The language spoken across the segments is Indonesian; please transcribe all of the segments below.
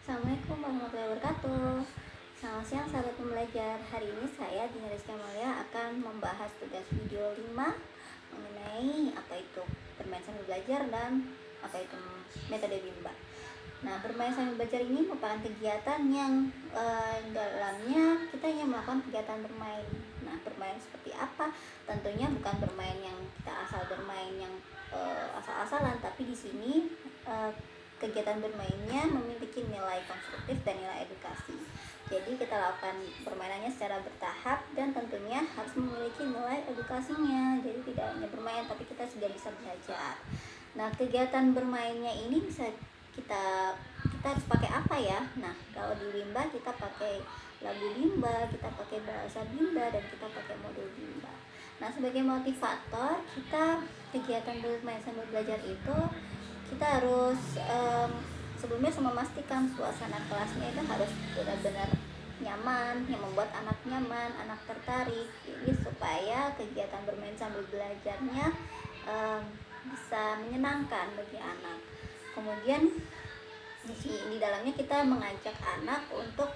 Assalamualaikum warahmatullahi wabarakatuh. Selamat siang sahabat pembelajar. Hari ini saya Dina Rizky Amalia akan membahas tugas video 5 mengenai apa itu bermain sambil belajar dan apa itu metode Bimba. Nah, bermain sambil belajar ini merupakan kegiatan yang dalamnya kita ingin melakukan kegiatan bermain. Nah, bermain seperti apa? Tentunya bukan bermain yang kita asal bermain yang asal-asalan, tapi di sini kegiatan bermainnya memiliki nilai konstruktif dan nilai edukasi. Jadi kita lakukan permainannya secara bertahap dan tentunya harus memiliki nilai edukasinya. Jadi tidak hanya bermain tapi kita sudah bisa belajar. Nah, kegiatan bermainnya ini bisa kita harus pakai apa ya? Nah, kalau di Bimba kita pakai lagu Bimba, kita pakai bahasa Bimba, dan kita pakai modul Bimba. Nah, sebagai motivator kita kegiatan bermain sambil belajar itu kita harus sebelumnya memastikan suasana kelasnya itu harus benar-benar nyaman, yang membuat anak nyaman, anak tertarik. Jadi supaya kegiatan bermain sambil belajarnya bisa menyenangkan bagi anak. Kemudian di dalamnya kita mengajak anak untuk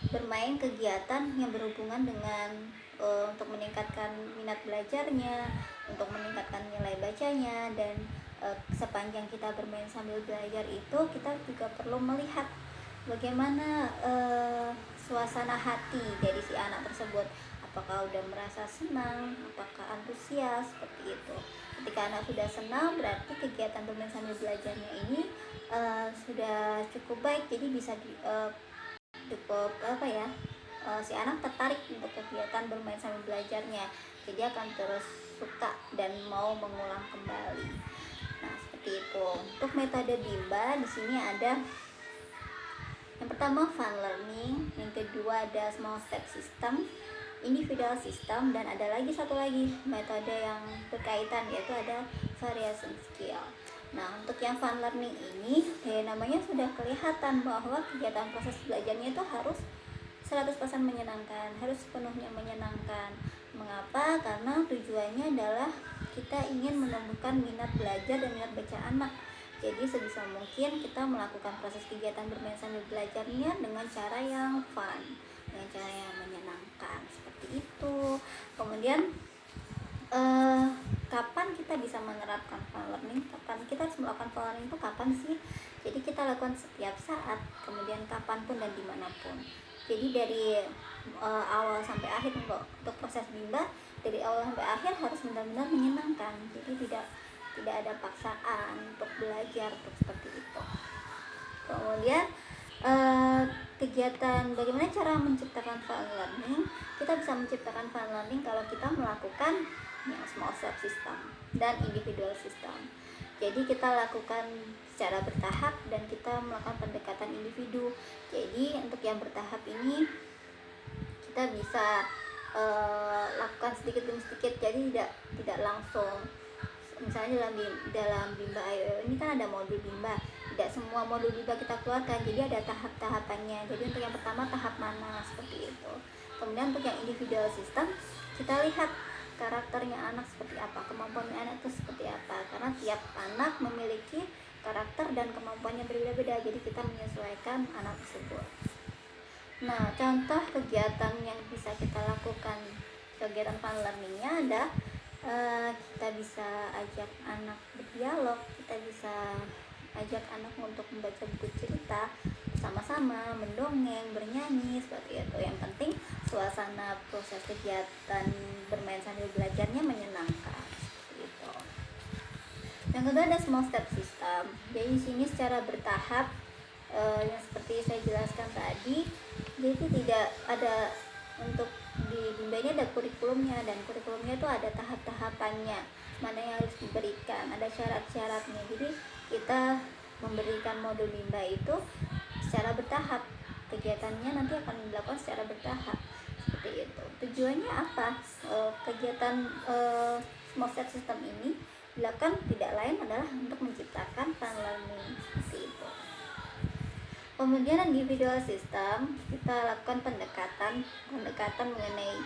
bermain kegiatan yang berhubungan dengan untuk meningkatkan minat belajarnya, untuk meningkatkan nilai bacanya, dan sepanjang kita bermain sambil belajar itu kita juga perlu melihat bagaimana suasana hati dari si anak tersebut. Apakah udah merasa senang, apakah antusias, seperti itu. Ketika anak sudah senang, berarti kegiatan bermain sambil belajarnya ini sudah cukup baik. Jadi bisa cukup si anak tertarik untuk kegiatan bermain sambil belajarnya. Jadi akan terus suka dan mau mengulang kembali. Nah, seperti itu. Untuk metode Bimba di sini ada yang pertama fun learning, yang kedua ada small step system, individual system, dan ada lagi satu lagi metode yang berkaitan yaitu ada variation skill. Nah, untuk yang fun learning ini namanya sudah kelihatan bahwa kegiatan proses belajarnya itu harus 100% menyenangkan, harus sepenuhnya menyenangkan. Mengapa? Karena tujuannya adalah kita ingin menumbuhkan minat belajar dan minat baca anak. Jadi sebisa mungkin kita melakukan proses kegiatan bermain sambil belajarnya dengan cara yang fun, dengan cara yang menyenangkan, seperti itu. Kemudian kapan kita bisa menerapkan fun learning? Kapan kita harus melakukan fun learning itu kapan sih? Jadi kita lakukan setiap saat, kemudian kapanpun dan dimanapun. Jadi dari awal sampai akhir untuk proses Bimba, dari awal sampai akhir harus benar-benar menyenangkan. Jadi tidak ada paksaan untuk belajar, untuk seperti itu. Kemudian kegiatan bagaimana cara menciptakan fun learning? Kita bisa menciptakan fun learning kalau kita melakukan yang small step system dan individual system. Jadi kita lakukan secara bertahap dan kita melakukan pendekatan individu. Jadi untuk yang bertahap ini kita bisa lakukan sedikit demi sedikit. Jadi tidak langsung. Misalnya dalam Bimba IO ini kan ada modul Bimba. Tidak semua modul Bimba kita keluarkan. Jadi ada tahap-tahapannya. Jadi untuk yang pertama tahap mana, seperti itu. Kemudian untuk yang individual system kita lihat karakternya anak seperti apa, kemampuannya anak itu seperti apa, karena tiap anak memiliki karakter dan kemampuannya berbeda-beda, jadi kita menyesuaikan anak tersebut. Nah, contoh kegiatan yang bisa kita lakukan, kegiatan fun learningnya ada kita bisa ajak anak berdialog, kita bisa ajak anak untuk membaca buku cerita sama-sama, mendongeng, bernyanyi, seperti itu. Yang penting suasana proses kegiatan bermain sambil belajarnya menyenangkan, seperti itu. Yang kedua ada small step system. Jadi di sini secara bertahap yang seperti saya jelaskan tadi. Jadi tidak ada, untuk di Bimba ini ada kurikulumnya, dan kurikulumnya itu ada tahap-tahapannya, mana yang harus diberikan, ada syarat-syaratnya. Jadi kita memberikan modul Bimba itu secara bertahap, kegiatannya nanti akan dilakukan secara bertahap, seperti itu. Tujuannya apa? Kegiatan small step system ini dilakukan tidak lain adalah untuk menciptakan fun learning, seperti itu. Kemudian individual system kita lakukan pendekatan mengenai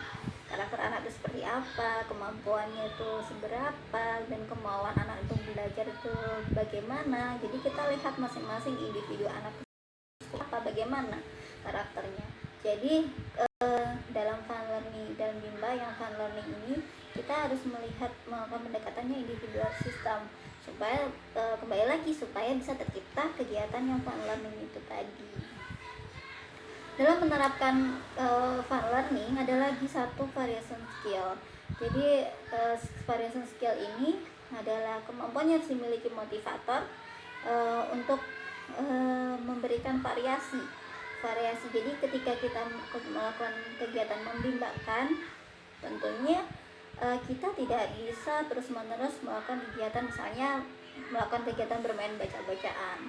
karakter anak itu seperti apa, kemampuannya itu seberapa, dan kemauan anak untuk belajar itu bagaimana. Jadi kita lihat masing-masing individu anak apa, bagaimana bagaimana karakternya. Jadi dalam fun learning dan Bimba yang fun learning ini kita harus melakukan pendekatannya individual system supaya kembali lagi supaya bisa tercipta kegiatan yang fun learning itu tadi. Dalam menerapkan fun learning ada lagi satu variation skill. Jadi variation skill ini adalah kemampuan yang dimiliki motivator untuk memberikan variasi. Jadi ketika kita melakukan kegiatan membimbakan, tentunya kita tidak bisa terus-menerus melakukan kegiatan, misalnya melakukan kegiatan bermain baca-bacaan.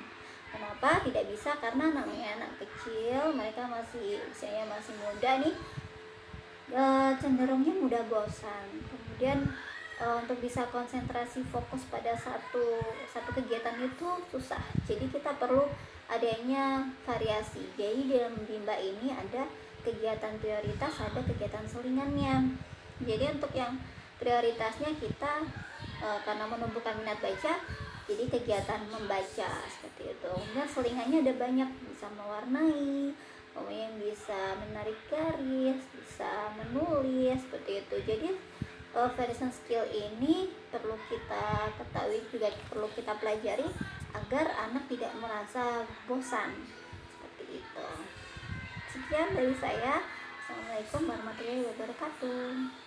Kenapa tidak bisa? Karena namanya anak kecil, mereka masih usianya masih muda nih, cenderungnya mudah bosan. Kemudian untuk bisa konsentrasi fokus pada satu kegiatan itu susah. Jadi kita perlu adanya variasi. Jadi dalam Bimba ini ada kegiatan prioritas, ada kegiatan selingannya. Jadi untuk yang prioritasnya kita karena menumbuhkan minat baca, jadi kegiatan membaca seperti itu. Kemudian selingannya ada banyak, bisa mewarnai, kemudian bisa menarik garis, bisa menulis seperti itu. Jadi variation skill ini perlu kita ketahui, juga perlu kita pelajari agar anak tidak merasa bosan seperti itu. Sekian dari saya. Assalamualaikum warahmatullahi wabarakatuh.